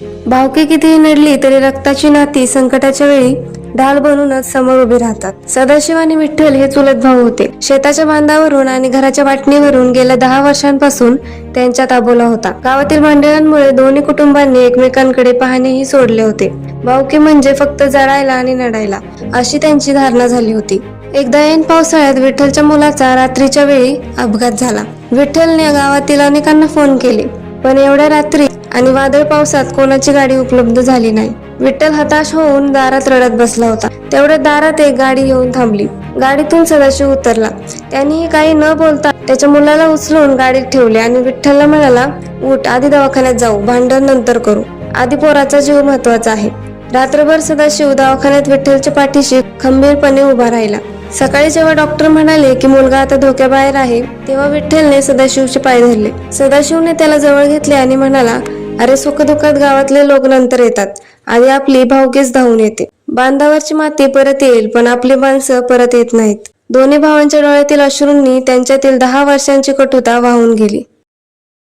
भावकी कितीही नडली तरी रक्ताची नाती संकटाच्या वेळी ढाल बनूनच समोर उभे राहतात. सदाशिव आणि विठ्ठल हे चुलत भाऊ होते. शेताच्या बांधावरून आणि घराच्या वाटणीवरून गेल्या 10 वर्षांपासून त्यांच्यात अबोला होता. गावातील भांडणांमुळे दोन्ही कुटुंबांनी एकमेकांकडे पाहणेही सोडले होते. भावकी म्हणजे फक्त जळायला आणि नडायला अशी त्यांची धारणा झाली होती. एकदा ऐन पावसाळ्यात विठ्ठलच्या मुलाचा रात्रीच्या वेळी अपघात झाला. विठ्ठलने गावातील अनेकांना फोन केले, पण एवढ्या रात्री आणि वादळ पावसात कोणाची गाडी उपलब्ध झाली नाही. विठ्ठल हताश होऊन दारात रडत बसला होता. तेवढ्यात दारात एक गाडी येऊन थांबली. गाडीतून सदाशिव उतरला. त्यांनी काही न बोलता त्याच्या मुलाला उचलून गाडीत ठेवले आणि विठ्ठलला म्हणाला, उठ, आधी दवाखान्यात जाऊ, भांडण नंतर करू. आधी पोराचा जीव महत्वाचा आहे. रात्रभर सदाशिव दवाखान्यात विठ्ठलच्या पाठीशी खंबीरपणे उभा राहिला. सकाळी जेव्हा डॉक्टर म्हणाले की मुलगा आता धोक्याबाहेर आहे, तेव्हा विठ्ठलने सदाशिवचे पाय धरले. सदाशिवने त्याला जवळ घेतले आणि म्हणाला, अरे, सुखदुःखात गावातले लोक नंतर येतात, आधी आपली भावकीच धावून येते. बांधावरची माती परत येईल, पण आपली माणसं परत येत नाहीत. दोन्ही भावांच्या डोळ्यातील अश्रूंनी त्यांच्यातील 10 वर्षांची कटुता वाहून गेली.